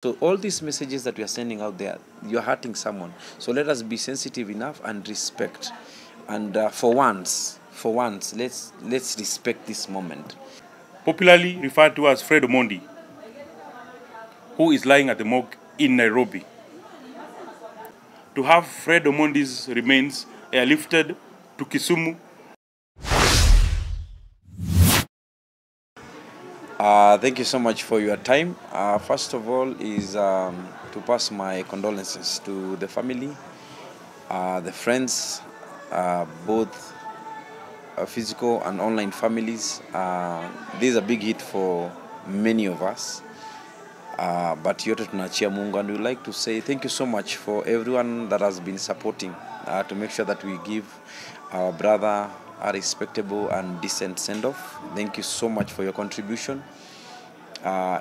So all these messages that we are sending out there, you're hurting someone. So let us be sensitive enough and respect. And for once, let's respect this moment. Popularly referred to as FRED OMONDI, who is lying at the morgue in Nairobi. To have FRED OMONDI's remains airlifted to Kisumu. Thank you so much for your time. First of all is to pass my condolences to the family, the friends, both physical and online families. This is a big hit for many of us. But yote tunachia Mungu, and we like to say thank you so much for everyone that has been supporting to make sure that we give our brother a respectable and decent send-off. Thank you so much for your contribution.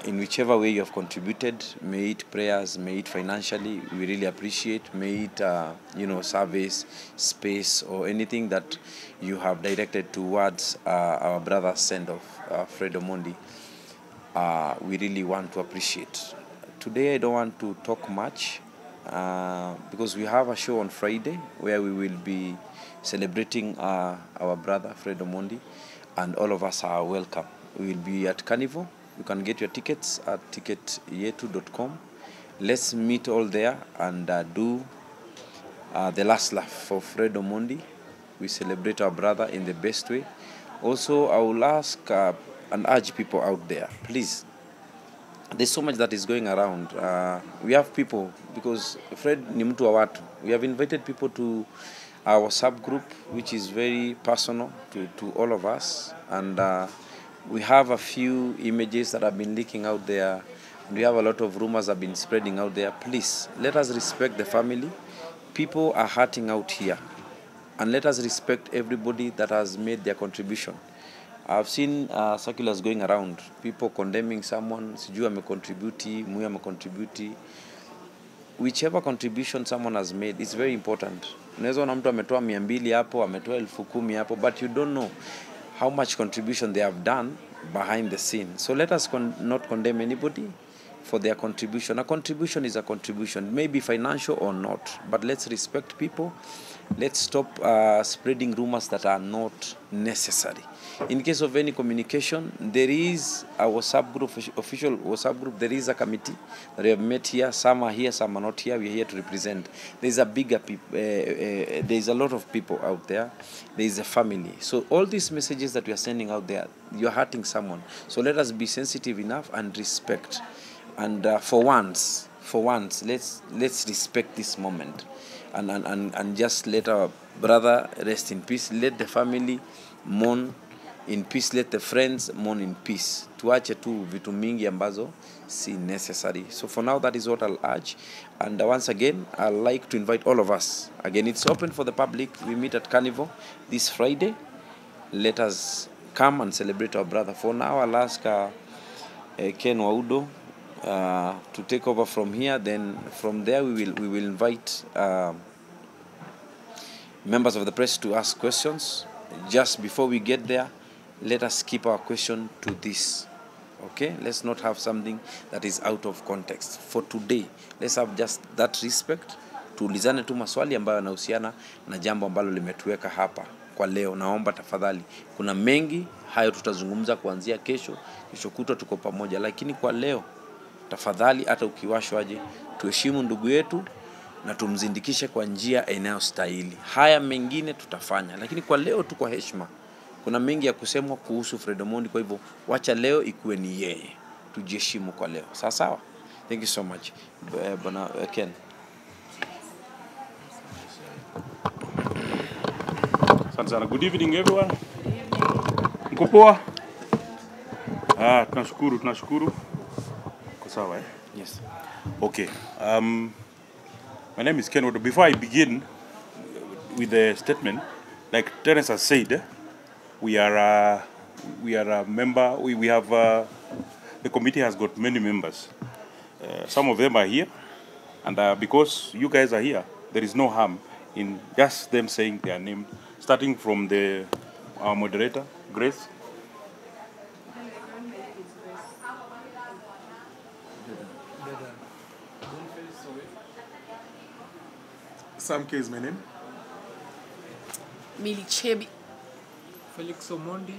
In whichever way you have contributed, may it prayers, may it financially, we really appreciate. May it service, space, or anything that you have directed towards our brother's send-off, FRED OMONDI. We really want to appreciate. Today I don't want to talk much because we have a show on Friday where we will be celebrating our brother FRED OMONDI, and all of us are welcome. We will be at Carnival. You can get your tickets at ticketyetu.com. Let's meet all there and do the last laugh for FRED OMONDI. We celebrate our brother in the best way. Also, I will ask and urge people out there, please, there's so much that is going around. We have people, because Fred ni mtu wa watu. We have invited people to our subgroup, which is very personal to all of us. And we have a few images that have been leaking out there. And we have a lot of rumors that have been spreading out there. Please, let us respect the family. People are hurting out here. And let us respect everybody that has made their contribution. I've seen circulars going around, people condemning someone, sijui amecontribute, muyu amecontribute. Whichever contribution someone has made, it's very important. Unaweza ona mtu ametoa 200 hapo, ametoa 10,000 hapo, but you don't know how much contribution they have done behind the scene. So let us not condemn anybody for their contribution. A contribution is a contribution, maybe financial or not, but let's respect people. Let's stop spreading rumors that are not necessary. In case of any communication, there is a WhatsApp group, official WhatsApp group. There is a committee that we have met here. Some are here, some are not here. We are here to represent. There is a bigger there is a lot of people out there. There is a family. So all these messages that we are sending out there, you're hurting someone. So let us be sensitive enough and respect. And for once, let's respect this moment, and just let our brother rest in peace. Let the family mourn in peace. Let the friends mourn in peace. Tuache tu vitu mingi ambazo si necessary. So for now, that is what I'll urge. And once again, I'd like to invite all of us. Again, it's open for the public. We meet at Carnival this Friday. Let us come and celebrate our brother. For now, I'll ask Ken Waudo to take over from here. Then from there we will invite members of the press to ask questions. Just before we get there, let us keep our question to this. Okay, let's not have something that is out of context. For today, let's have just that respect. Tuulizane tu maswali ambayo yanahusiana na jambo ambalo limetuweka hapa kwa leo. Naomba tafadhali, kuna mengi hayo tutazungumza kuanzia kesho kutwa tuko pamoja, lakini kwa leo tafadhali, hata ukiwashwaje, tuheshimu ndugu yetu na tumzindikishe kwa njia inayostahili. Haya mengine tutafanya, lakini kwa leo tu kwa heshima. Kuna mengi ya kusemwa kuhusu FRED OMONDI, kwa hivyo wacha leo ikuwe ni yeye. Tujiheshimu kwa leo. Sawa sawa? Thank you so much. Bwana Ken. Asante sana. Good evening everyone. Mko poa? Tunashukuru. Sawa, eh? Yes. Okay. My name is Ken Waudo. Before I begin with the statement, like Terence has said, we are a member. We have the committee has got many members. Some of them are here, and because you guys are here, there is no harm in just them saying their name, starting from our moderator, Grace. Sam K is my name. Millie Chebi. Felix Omondi.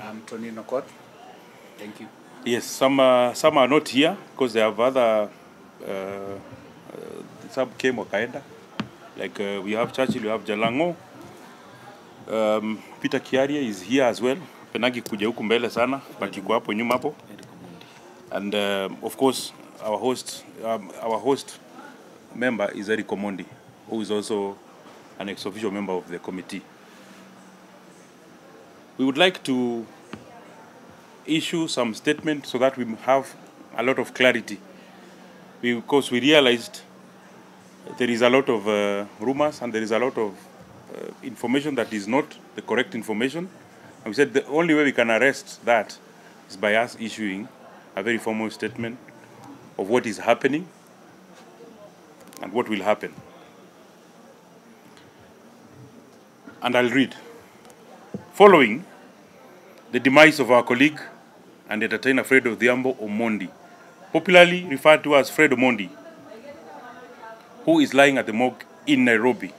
I'm Tonino Kot. Thank you. Yes, some are not here because they have other some came wakaenda. Like we have Churchill, we have Jalango. Peter Kiaria is here as well. Penagi kuja huku mbele sana, but yuko hapo nyuma hapo. And of course, our host member is Eric Omondi, who is also an ex-official member of the committee. We would like to issue some statement so that we have a lot of clarity, because we realized there is a lot of rumors and there is a lot of information that is not the correct information. And we said the only way we can arrest that is by us issuing a very formal statement of what is happening and what will happen. And I'll read. Following the demise of our colleague and entertainer FRED Omondi, popularly referred to as FRED Omondi, who is lying at the morgue in Nairobi,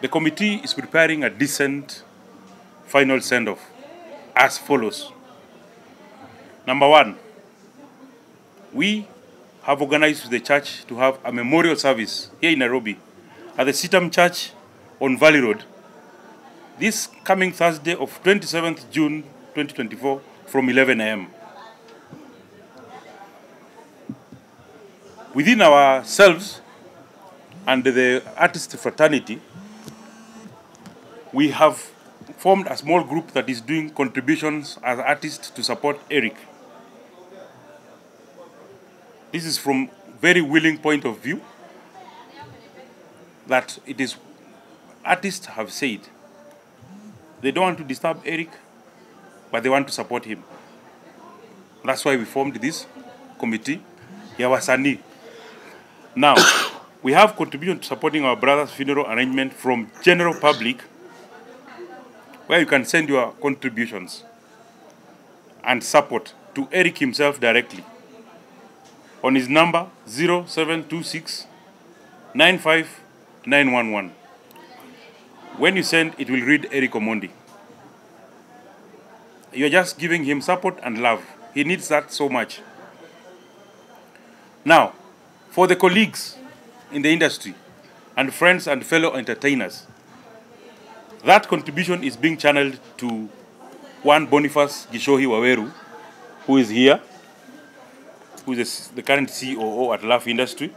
the committee is preparing a decent final send-off as follows. Number one, we have organized with the church to have a memorial service here in Nairobi at the Sitam Church on Valley Road this coming Thursday of 27th June 2024 from 11 a.m. Within ourselves and the artist fraternity, we have formed a small group that is doing contributions as artists to support Eric. This is from very willing point of view that it is artists have said they don't want to disturb Eric, but they want to support him. That's why we formed this committee, Yawasani. Now, we have contribution to supporting our brother's funeral arrangement from general public, where you can send your contributions and support to Eric himself directly on his number 0726 95911. When you send, it will read Eric Omondi. You're just giving him support and love. He needs that so much. Now, for the colleagues in the industry and friends and fellow entertainers, that contribution is being channeled to one Boniface Gishohi Waweru, who is here, who is the current COO at Laugh Industry,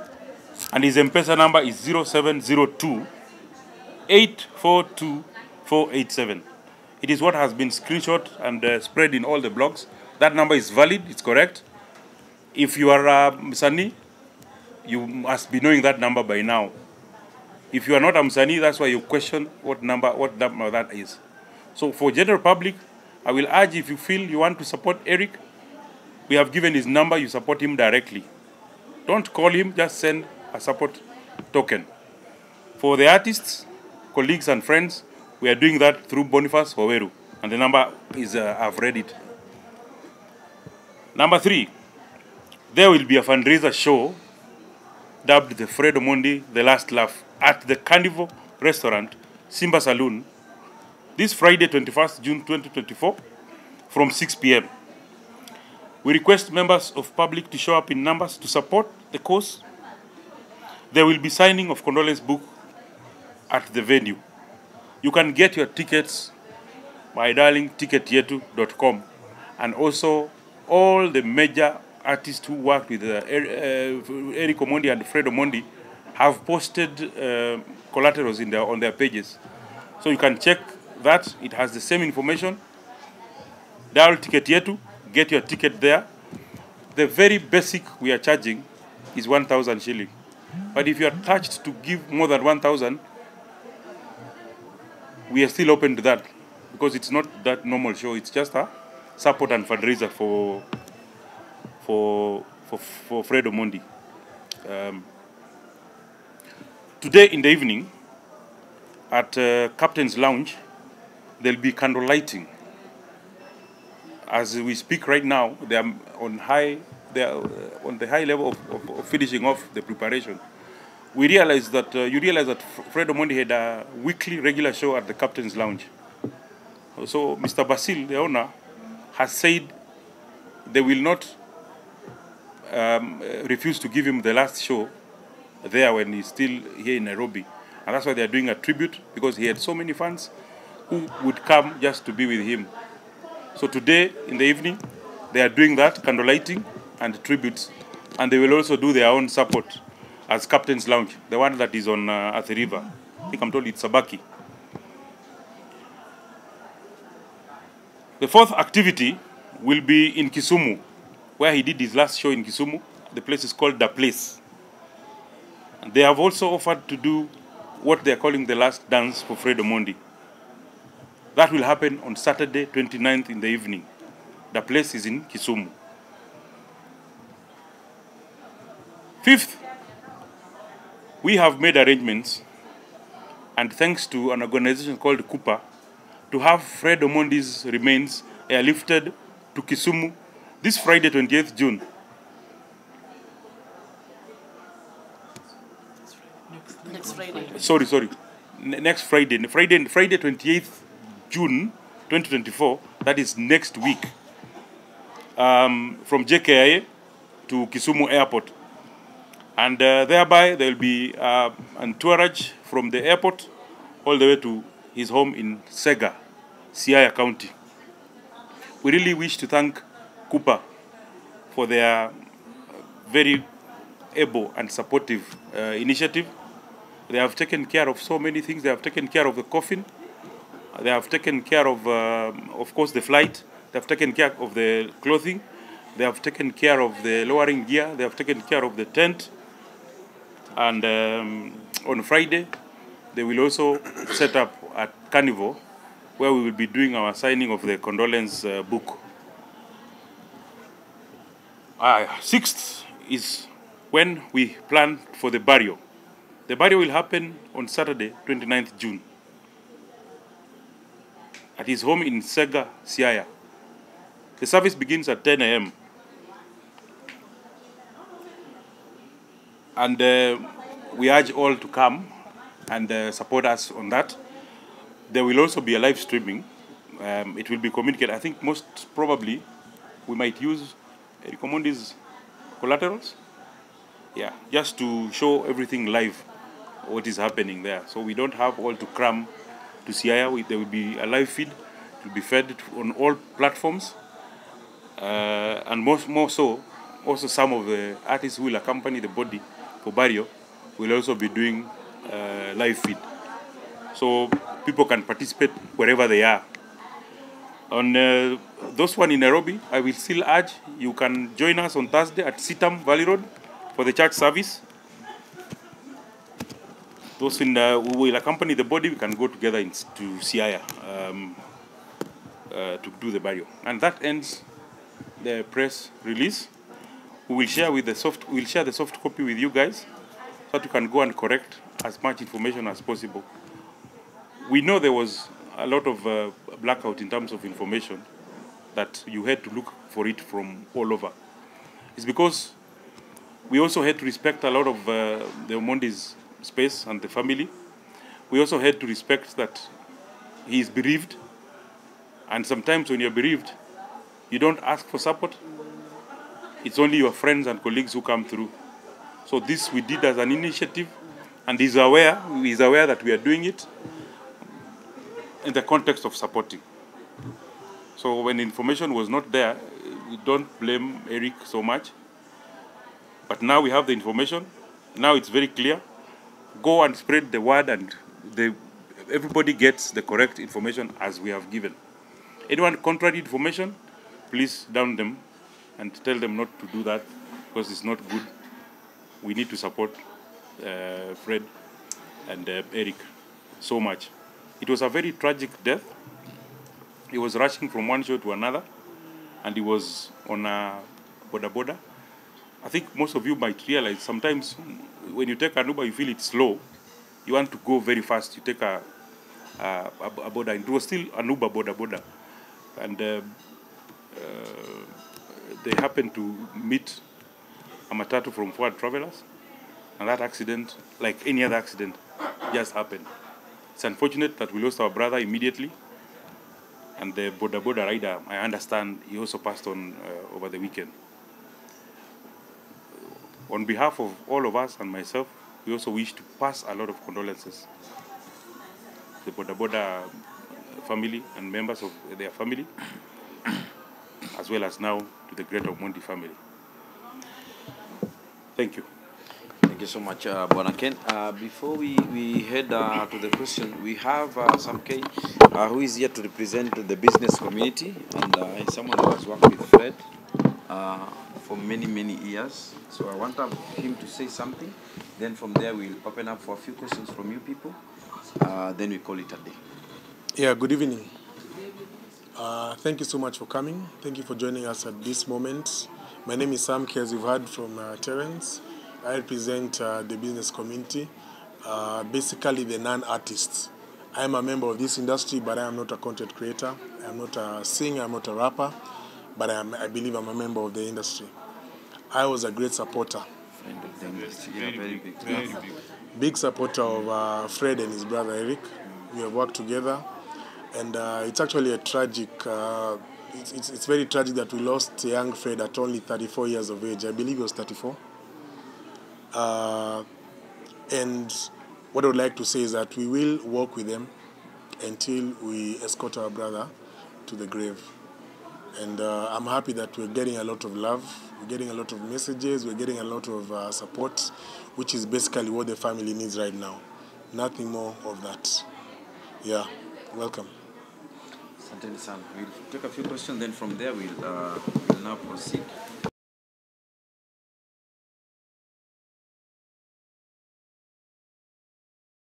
and his M-Pesa number is 0702 842-487. It is what has been screenshot and spread in all the blogs. That number is valid, it's correct. If you are Msani, you must be knowing that number by now. If you are not a Msani, that's why you question what number that is. So for general public, I will urge, if you feel you want to support Eric, we have given his number, you support him directly. Don't call him, just send a support token. For the artists, colleagues and friends, we are doing that through Boniface Waweru, and the number is, I've read it. Number 3, there will be a fundraiser show dubbed the FRED Omondi The Last Laugh at the Carnival Restaurant, Simba Saloon, this Friday 21st June 2024 from 6 p.m. We request members of public to show up in numbers to support the cause. There will be signing of condolence book at the venue. You can get your tickets by dialing ticketyetu.com, and also all the major artists who work with Eric Omondi and FRED Omondi have posted collaterals on their pages. So you can check that. It has the same information. Dial Ticket Yetu, get your ticket there. The very basic we are charging is 1,000 shilling. But if you are touched to give more than 1,000, we are still open to that, because it's not that normal show. It's just a support and fundraiser for FRED Omondi. Today in the evening at Captain's Lounge, there'll be candle lighting. As we speak right now, they are on high they are on the high level of finishing off the preparation. We realized that you realize that Fred Omondi had a weekly regular show at the Captain's Lounge. So Mr. Basil, the owner, has said they will not refuse to give him the last show there when he's still here in Nairobi. And that's why they're doing a tribute, because he had so many fans who would come just to be with him. So today in the evening, they are doing that, candle lighting and tributes. And they will also do their own support as Captain's Lounge, the one that is on at the river. I think I'm told it's Sabaki. The fourth activity will be in Kisumu, where he did his last show in Kisumu. The place is called The Place. And they have also offered to do what they are calling the last dance for Fred Omondi. That will happen on Saturday, 29th in the evening. The place is in Kisumu. Fifth, we have made arrangements, and thanks to an organization called Cooper, to have Fred Omondi's remains airlifted to Kisumu this Friday, 28th June. Next Friday. Sorry. Next Friday. Friday 28th June 2024. That is next week. From JKIA to Kisumu Airport. And thereby there will be an entourage from the airport all the way to his home in Sega, Siaya County. We really wish to thank Cooper for their very able and supportive initiative. They have taken care of so many things. They have taken care of the coffin. They have taken care of course, the flight. They have taken care of the clothing. They have taken care of the lowering gear. They have taken care of the tent. And on Friday, they will also set up at Carnival, where we will be doing our signing of the condolence book. Sixth is when we plan for the burial. The burial will happen on Saturday, 29th June, at his home in Sega, Siaya. The service begins at 10 a.m. And we urge all to come and support us on that. There will also be a live streaming. It will be communicated. I think most probably we might use Eric Omondi's collaterals. Yeah, just to show everything live, what is happening there. So we don't have all to cram to Siaya. There will be a live feed. It will be fed on all platforms. And more so, also some of the artists who will accompany the body for burial will also be doing live feed. So people can participate wherever they are. On those one in Nairobi, I will still urge you can join us on Thursday at Sitam Valley Road for the church service. Those who will accompany the body, we can go together to Siaya to do the burial. And that ends the press release. We will share the soft copy with you guys, so that you can go and correct as much information as possible. We know there was a lot of blackout in terms of information, that you had to look for it from all over. It's because we also had to respect a lot of the Omondi's space and the family. We also had to respect that he is bereaved, and sometimes when you're bereaved, you don't ask for support. It's only your friends and colleagues who come through. So this we did as an initiative, and he's aware that we are doing it in the context of supporting. So when information was not there, we don't blame Eric so much. But now we have the information. Now it's very clear. Go and spread the word, and everybody gets the correct information as we have given. Anyone contrary information, please down them and tell them not to do that, because it's not good. We need to support Fred and Eric so much. It was a very tragic death. He was rushing from one show to another, and he was on a boda. I think most of you might realize sometimes when you take an Uber, you feel it's slow. You want to go very fast. You take a boda. It was still an Uber boda. And they happened to meet a matatu from Forward Travelers, and that accident, like any other accident, just happened. It's unfortunate that we lost our brother immediately, and the Boda Boda rider, I understand, he also passed on over the weekend. On behalf of all of us and myself, we also wish to pass a lot of condolences to the Boda Boda family and members of their family, as well as now to the Great Omondi family. Thank you. Thank you so much, Bwana Ken. Before we head to the question, we have Sam K, who is here to represent the business community, and someone who has worked with FRED for many years. So I want him to say something. Then from there we'll open up for a few questions from you people. Then we call it a day. Yeah, good evening. Thank you so much for coming. Thank you for joining us at this moment. My name is Sam K, as you've heard from Terence. I represent the business community, basically the non-artists. I am a member of this industry, but I am not a content creator. I am not a singer, I'm not a rapper, but I believe I'm a member of the industry. I was a great supporter. Friend of the industry. Yeah, very big. Very big. Big supporter of Fred and his brother Eric. We have worked together, and it's actually a tragic, it's very tragic that we lost young Fred at only 34 years of age. I believe he was 34. And what I would like to say is that we will work with them until we escort our brother to the grave. And I'm happy that we're getting a lot of love, we're getting a lot of messages, we're getting a lot of support, which is basically what the family needs right now. Nothing more of that. Yeah, welcome. We'll take a few questions, then from there we'll now proceed.